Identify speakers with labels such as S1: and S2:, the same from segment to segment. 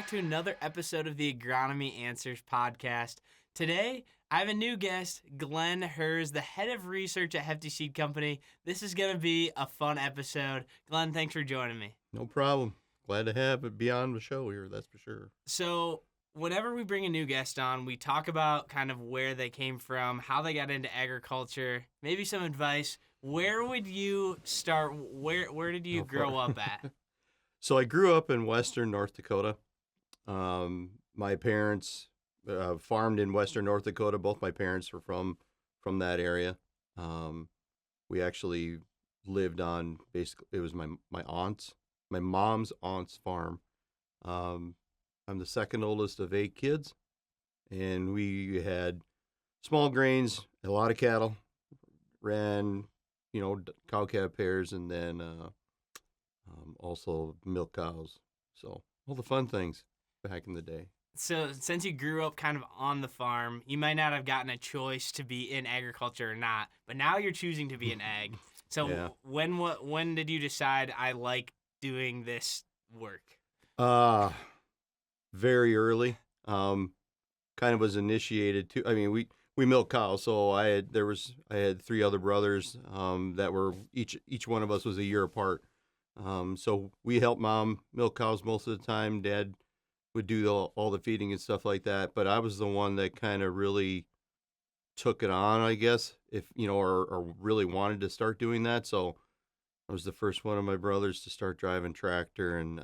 S1: back to another episode of the Agronomy Answers podcast. Today, I have a new guest, Glenn Herz, the head of research at Hefty Seed Company. This is going to be a fun episode. Glenn, thanks for joining me.
S2: No problem. Glad to have it beyond the show here, that's for sure.
S1: So, whenever we bring a new guest on, we talk about kind of where they came from, how they got into agriculture, maybe some advice. Where would you start? Where did you grow up at?
S2: So I grew up in western North Dakota. My parents farmed in western North Dakota. Both my parents were from that area. We actually lived on it was my mom's aunt's farm. I'm the second oldest of 8 kids, and we had small grains, a lot of cattle, ran, cow-calf pairs, and then also milk cows. So all the fun things back in the day.
S1: So since you grew up kind of on the farm, you might not have gotten a choice to be in agriculture or not, but now you're choosing to be an ag. So
S2: Yeah.
S1: when did you decide I like doing this work?
S2: Very early. Kind of was initiated to. I mean, we milk cows, so I had 3 other brothers that were each one of us was a year apart. So we helped mom milk cows most of the time. Dad would do all the feeding and stuff like that. But I was the one that kind of really took it on, I guess, if or really wanted to start doing that. So I was the first one of my brothers to start driving tractor, and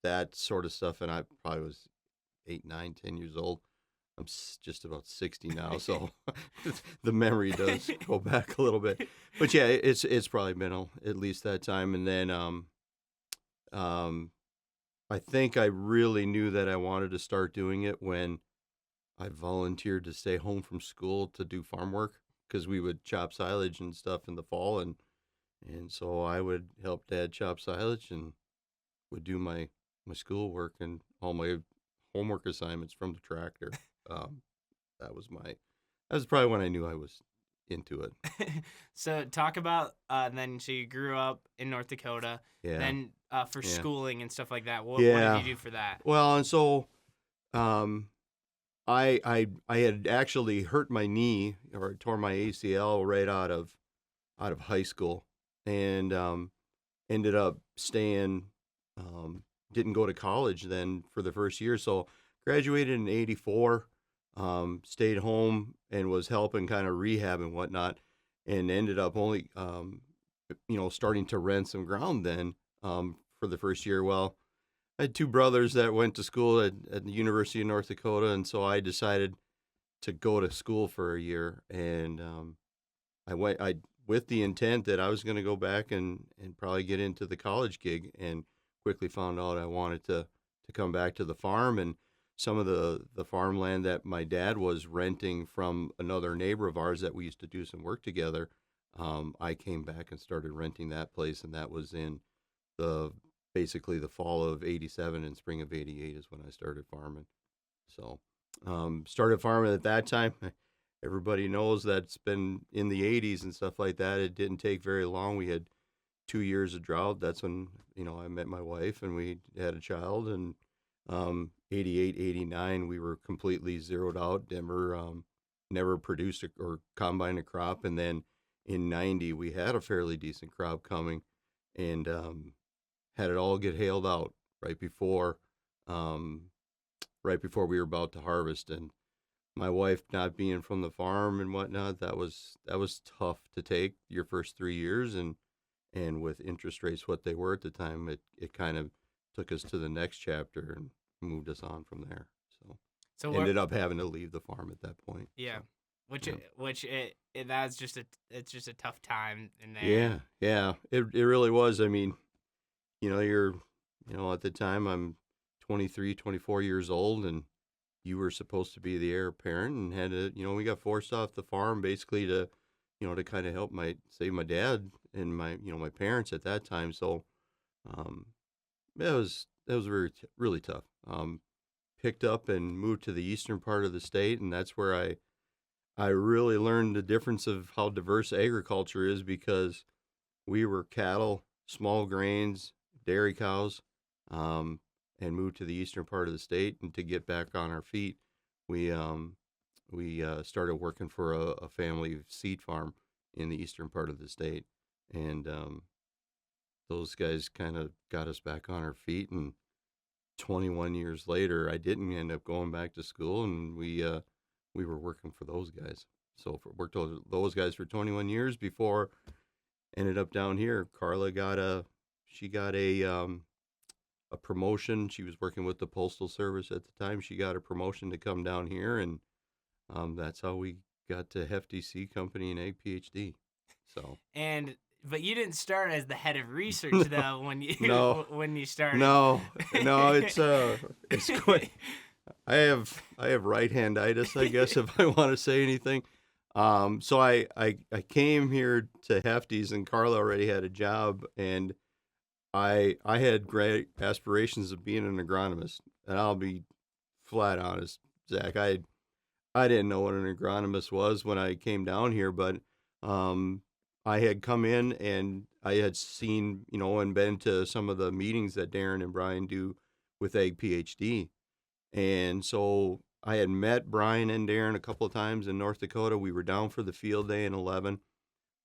S2: that sort of stuff. And I probably was 8, 9, 10 years old. I'm just about 60 now, so the memory does go back a little bit. But yeah, it's probably been at least that time. And then I think I really knew that I wanted to start doing it when I volunteered to stay home from school to do farm work, because we would chop silage and stuff in the fall, and so I would help Dad chop silage and would do my schoolwork and all my homework assignments from the tractor. That was probably when I knew I was into it.
S1: So talk about so you grew up in North Dakota.
S2: Yeah.
S1: Then for schooling and stuff like that, what
S2: Yeah.
S1: did you do for that?
S2: Well, and so I had actually hurt my knee, or tore my ACL right out of high school, and ended up staying. Didn't go to college then for the first year, so graduated in '84. Stayed home and was helping kind of rehab and whatnot, and ended up only, starting to rent some ground then for the first year. Well, I had 2 brothers that went to school at the University of North Dakota, and so I decided to go to school for a year, and I went with the intent that I was going to go back and probably get into the college gig, and quickly found out I wanted to come back to the farm. And some of the farmland that my dad was renting from another neighbor of ours that we used to do some work together, I came back and started renting that place, and that was in basically the fall of '87 and spring of '88 is when I started farming. So started farming at that time. Everybody knows that's been in the '80s and stuff like that. It didn't take very long. We had 2 years of drought. That's when I met my wife and we had a child, and 88, 89, we were completely zeroed out. Never produced or combined a crop. And then in 90, we had a fairly decent crop coming, and had it all get hailed out right before we were about to harvest. And my wife not being from the farm and whatnot, that was tough to take your first 3 years. And with interest rates what they were at the time, it kind of took us to the next chapter and moved us on from there. So ended up having to leave the farm at that point.
S1: Yeah. So. That's just a tough time in there.
S2: Yeah. It really was. I mean, you're at the time I'm 23, 24 years old, and you were supposed to be the heir apparent, and had to, we got forced off the farm basically to kind of help save my dad and my parents at that time. So that was really tough. Picked up and moved to the eastern part of the state, and that's where I really learned the difference of how diverse agriculture is, because we were cattle, small grains, dairy cows, moved to the eastern part of the state. And to get back on our feet, we started working for a family seed farm in the eastern part of the state, and those guys kind of got us back on our feet. And 21 years later, I didn't end up going back to school, and we were working for those guys. So worked with those guys for 21 years before ended up down here. Carla got a promotion. She was working with the Postal Service at the time. She got a promotion to come down here, and that's how we got to Hefty Seed Company and Ag PhD. So
S1: But you didn't start as the head of research though when you
S2: no,
S1: when you started.
S2: no, it's quite. I have right-handitis, I guess, if I want to say anything. So I came here to Hefty's, and Carla already had a job, and I had great aspirations of being an agronomist. And I'll be flat honest, Zach, I didn't know what an agronomist was when I came down here, but I had come in and I had seen, and been to some of the meetings that Darren and Brian do with Ag PhD. And so I had met Brian and Darren a couple of times in North Dakota. We were down for the field day in 11,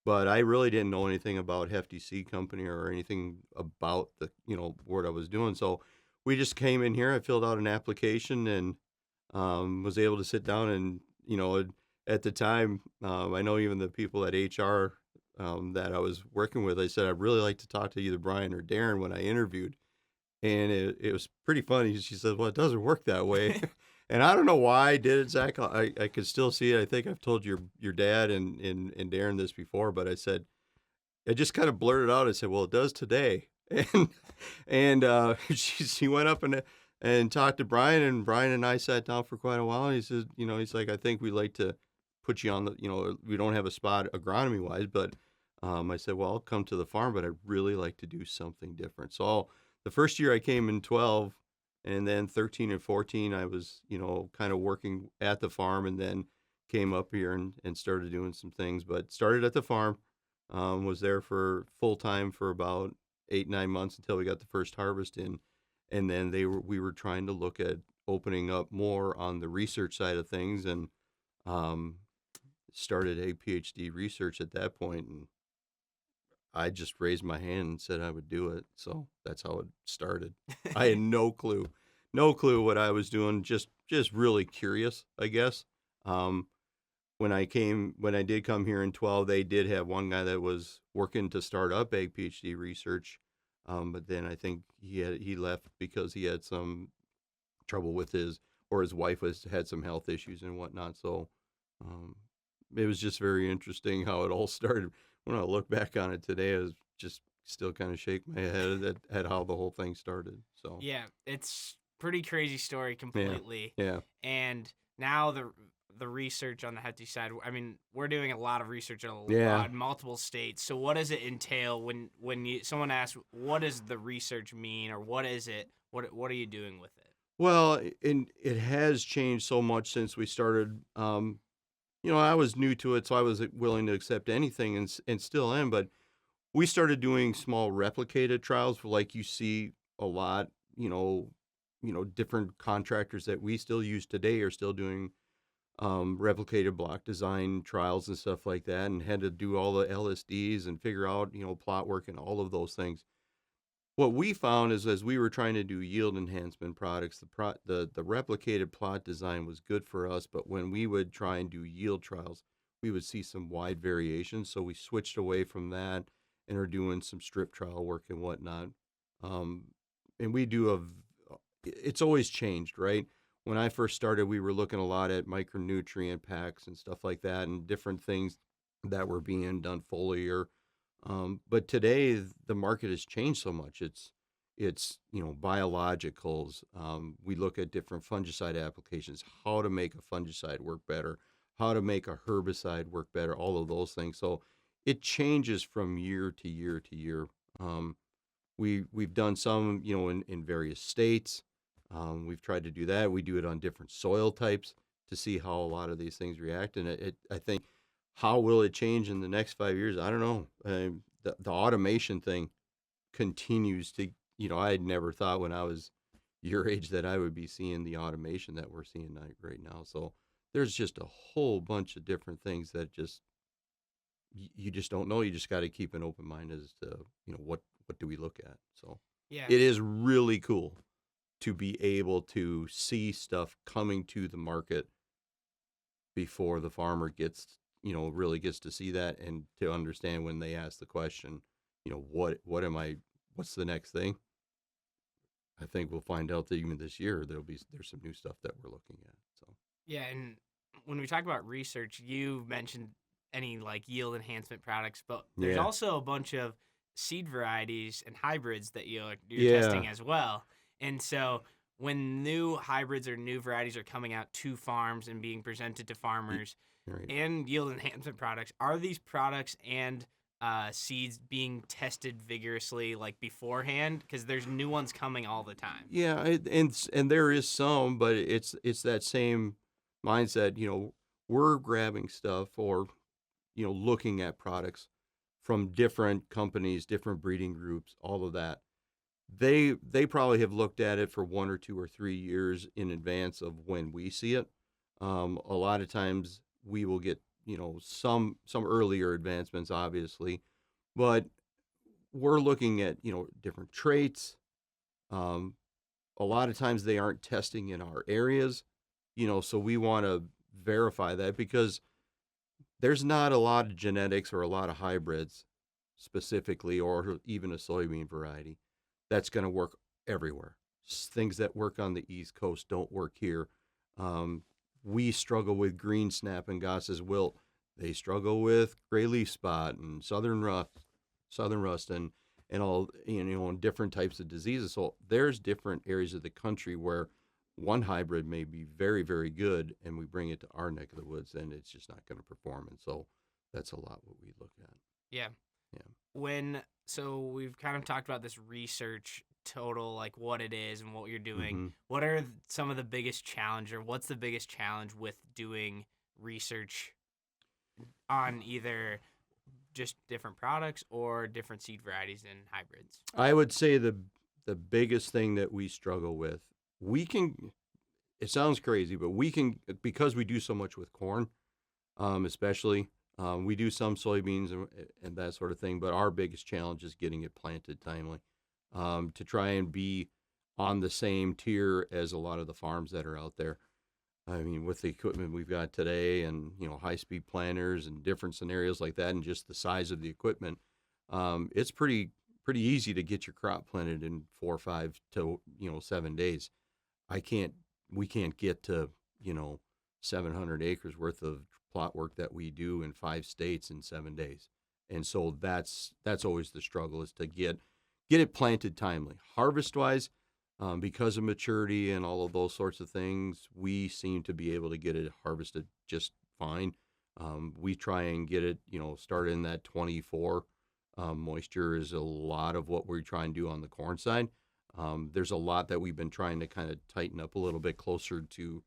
S2: but I really didn't know anything about Hefty Seed Company or anything about the, what I was doing. So we just came in here. I filled out an application and was able to sit down and, at the time, I know even the people at HR that I was working with, I said, I'd really like to talk to either Brian or Darren when I interviewed. And it was pretty funny. She said, well, it doesn't work that way. And I don't know why I did it, Zach. I could still see it. I think I've told your dad and Darren this before, but I said, I just kind of blurted out. I said, well, it does today. And she went up and talked to Brian, and Brian and I sat down for quite a while. And he said, he's like, I think we'd like to put you on the, we don't have a spot agronomy wise, but I said, well, I'll come to the farm, but I'd really like to do something different. So the first year I came in 12, and then 13 and 14, I was, kind of working at the farm, and then came up here and started doing some things, but started at the farm, was there for full time for about 8-9 months until we got the first harvest in. And then we were trying to look at opening up more on the research side of things, and started a PhD research at that point. And I just raised my hand and said I would do it. So that's how it started. I had no clue what I was doing. Just really curious, I guess. When I did come here in 12, they did have one guy that was working to start up Ag PhD research. But then I think he left because he had some trouble with his wife had some health issues and whatnot. So it was just very interesting how it all started. When I look back on it today, I was just still kind of shake my head at how the whole thing started. So
S1: yeah, it's pretty crazy story completely.
S2: Yeah.
S1: And now the research on the Hefty side, I mean, we're doing a lot of research in multiple states. So what does it entail when someone asks, what does the research mean, or what is it? What are you doing with it?
S2: Well, it has changed so much since we started. I was new to it, so I was willing to accept anything, and still am. But we started doing small replicated trials, like you see a lot. Different contractors that we still use today are still doing replicated block design trials and stuff like that, and had to do all the LSDs and figure out plot work and all of those things. What we found is, as we were trying to do yield enhancement products, the replicated plot design was good for us, but when we would try and do yield trials, we would see some wide variations. So we switched away from that and are doing some strip trial work and whatnot. And we do it's always changed, right? When I first started, we were looking a lot at micronutrient packs and stuff like that, and different things that were being done foliar. But today the market has changed so much. It's biologicals. We look at different fungicide applications, how to make a fungicide work better, how to make a herbicide work better, all of those things. So it changes from year to year to year. We've done some, in various states. We've tried to do that. We do it on different soil types to see how a lot of these things react. And I think, how will it change in the next 5 years? I don't know. The automation thing continues to, I had never thought when I was your age that I would be seeing the automation that we're seeing right now. So there's just a whole bunch of different things that just you just don't know. You just got to keep an open mind as to what do we look at. So
S1: Yeah.
S2: it is really cool to be able to see stuff coming to the market before the farmer gets really gets to see that and to understand when they ask the question, what's the next thing. I think we'll find out that even this year there's some new stuff that we're looking at. So
S1: Yeah, and when we talk about research, you mentioned any like yield enhancement products, but there's
S2: yeah,
S1: also a bunch of seed varieties and hybrids that you're
S2: yeah,
S1: testing as well. And so when new hybrids or new varieties are coming out to farms and being presented to
S2: y-
S1: farmers
S2: right.
S1: and yield enhancement products, are these products and seeds being tested vigorously like beforehand? Because there's new ones coming all the time.
S2: Yeah, and there is some, but it's that same mindset. We're grabbing stuff or looking at products from different companies, different breeding groups, all of that. They probably have looked at it for 1 or 2 or 3 years in advance of when we see it. A lot of times we will get some earlier advancements, obviously, but we're looking at different traits. Um, a lot of times they aren't testing in our areas, so we want to verify that because there's not a lot of genetics or a lot of hybrids specifically, or even a soybean variety that's going to work everywhere. Things that work on the East Coast don't work here. Um, we struggle with green snap and Goss's wilt. They struggle with gray leaf spot and southern rust, and all and different types of diseases. So there's different areas of the country where one hybrid may be very, very good, and we bring it to our neck of the woods, and it's just not going to perform. And so that's a lot what we look at.
S1: Yeah.
S2: Yeah.
S1: So we've kind of talked about this research total, like what it is and what you're doing.
S2: Mm-hmm.
S1: What are some of the biggest challenge, or what's the biggest challenge with doing research on either just different products or different seed varieties and hybrids?
S2: I would say the biggest thing that we struggle with, we can. It sounds crazy, but we can, because we do so much with corn, especially. We do some soybeans and that sort of thing, but our biggest challenge is getting it planted timely, to try and be on the same tier as a lot of the farms that are out there. I mean, with the equipment we've got today, and high-speed planters and different scenarios like that, and just the size of the equipment, it's pretty easy to get your crop planted in 4 or 5 to 7 days. I can't We can't get to 700 acres worth of plot work that we do in 5 states in 7 days, and so that's always the struggle, is to get it planted timely. Harvest wise, because of maturity and all of those sorts of things, we seem to be able to get it harvested just fine. We try and get it started in that 24. Moisture is a lot of what we're trying to do on the corn side. There's a lot that we've been trying to kind of tighten up a little bit closer to,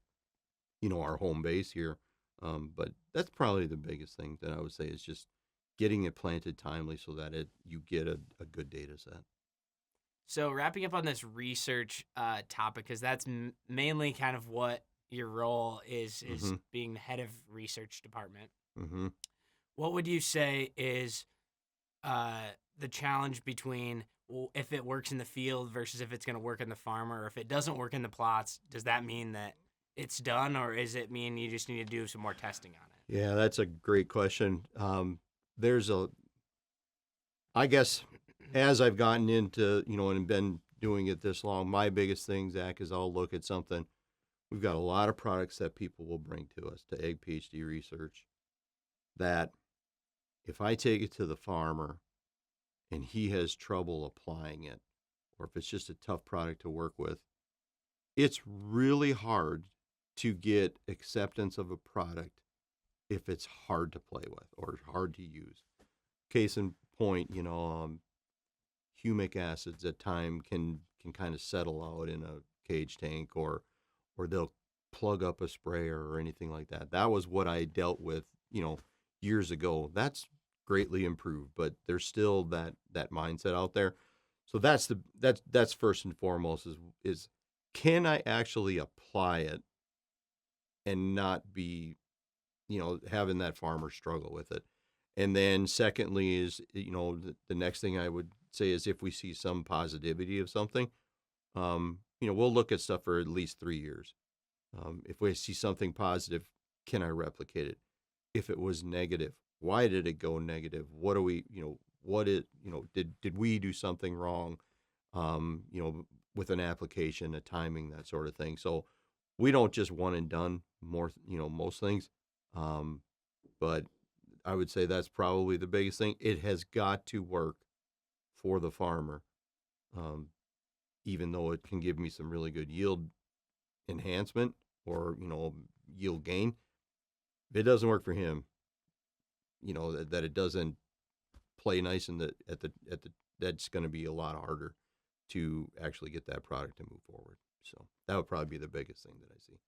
S2: our home base here. But that's probably the biggest thing that I would say, is just getting it planted timely so that you get a good data set.
S1: So wrapping up on this research topic, because that's mainly kind of what your role is
S2: Mm-hmm.
S1: being the head of research department.
S2: Mm-hmm.
S1: What would you say is the challenge between if it works in the field versus if it's going to work in the farmer, or if it doesn't work in the plots, does that mean that it's done, or is it mean you just need to do some more testing on it?
S2: Yeah, that's a great question. I guess, as I've gotten into, and been doing it this long, my biggest thing, Zach, is I'll look at something. We've got a lot of products that people will bring to us, to Ag PhD Research, that if I take it to the farmer and he has trouble applying it, or if it's just a tough product to work with, it's really hard to get acceptance of a product if it's hard to play with or hard to use. Case in point, humic acids at time can kind of settle out in a cage tank, or they'll plug up a sprayer or anything like that. That was what I dealt with, years ago. That's greatly improved, but there's still that mindset out there. So that's first and foremost, is can I actually apply it and not be, having that farmer struggle with it? And then secondly is, the next thing I would say is if we see some positivity of something, we'll look at stuff for at least 3 years. If we see something positive, can I replicate it? If it was negative, why did it go negative? What do we, did we do something wrong? With an application, a timing, that sort of thing. So we don't just one and done most things. But I would say that's probably the biggest thing. It has got to work for the farmer. Even though it can give me some really good yield enhancement or, yield gain, if it doesn't work for him, that it doesn't play nice that's going to be a lot harder to actually get that product to move forward. So that would probably be the biggest thing that I see.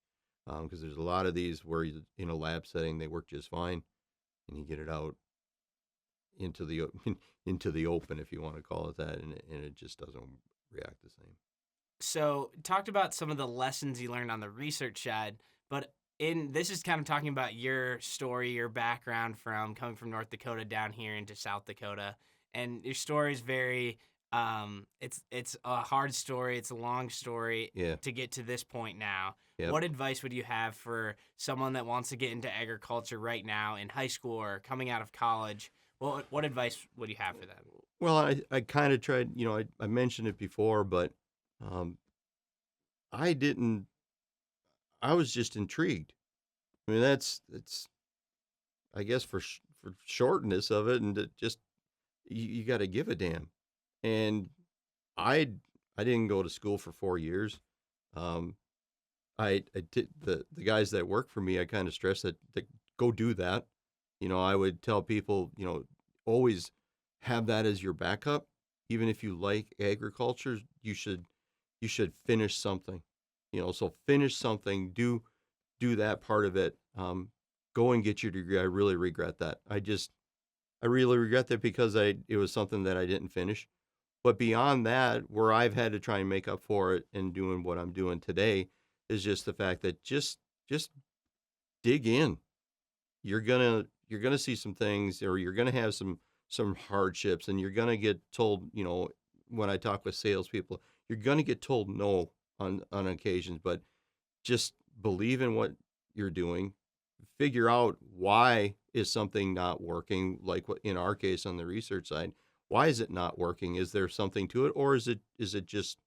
S2: Because there's a lot of these where in a lab setting, they work just fine, and you get it out into the open, if you want to call it that, and it just doesn't react the same.
S1: So, talked about some of the lessons you learned on the research side, but this is kind of talking about your story, your background from coming from North Dakota down here into South Dakota, and your story is very, it's a hard story, it's a long story to get to this point now. Yep. What advice would you have for someone that wants to get into agriculture right now in high school or coming out of college? What advice would you have for them?
S2: Well, I kind of tried, I mentioned it before, but I was just intrigued. I mean, that's I guess for shortness of it, and just you got to give a damn. And I didn't go to school for 4 years. I did the guys that work for me. I kind of stress that go do that. I would tell people, always have that as your backup. Even if you like agriculture, you should finish something. So finish something. Do that part of it. Go and get your degree. I really regret that. I really regret that because it was something that I didn't finish. But beyond that, where I've had to try and make up for it and doing what I'm doing today is just the fact that just dig in. You're gonna see some things, or you're gonna have some hardships, and you're gonna get told, when I talk with salespeople, you're gonna get told no on occasions, but just believe in what you're doing. Figure out why is something not working, like what in our case on the research side. Why is it not working? Is there something to it, or is it just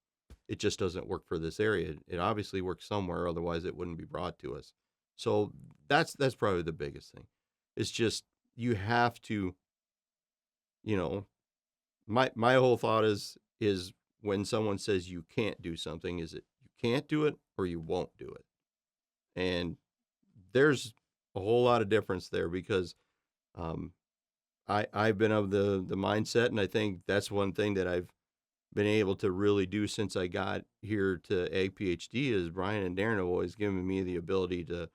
S2: it just doesn't work for this area? It obviously works somewhere, otherwise it wouldn't be brought to us. So that's probably the biggest thing. It's just you have to, my whole thought is when someone says you can't do something, is it you can't do it or you won't do it? And there's a whole lot of difference there because I've been of the mindset, and I think that's one thing that I've been able to really do since I got here to Ag PhD is Brian and Darren have always given me the ability to,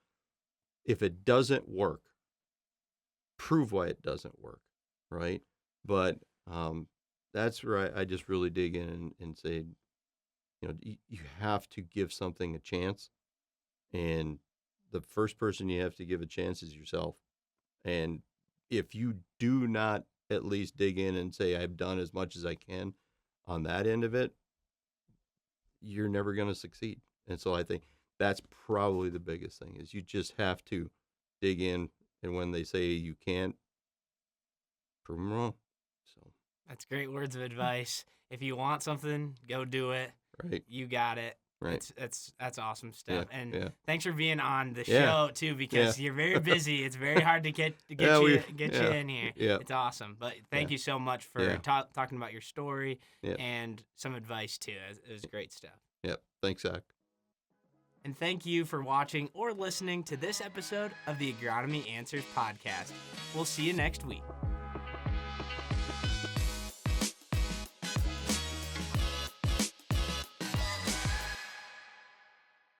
S2: if it doesn't work, prove why it doesn't work, right? But that's where I just really dig in and say, you have to give something a chance, and the first person you have to give a chance is yourself. And if you do not at least dig in and say, I've done as much as I can on that end of it, you're never going to succeed. And so I think that's probably the biggest thing is you just have to dig in. And when they say you can't, prove them wrong. So
S1: that's great words of advice. If you want something, go do it.
S2: Right.
S1: You got it.
S2: Right.
S1: That's awesome stuff.
S2: Yeah,
S1: and thanks for being on the show too, because you're very busy. It's very hard to get you in here.
S2: Yeah.
S1: It's awesome. But thank you so much for talking about your story and some advice too. It was great stuff.
S2: Yep. Thanks, Zach.
S1: And thank you for watching or listening to this episode of the Agronomy Answers podcast. We'll see you next week.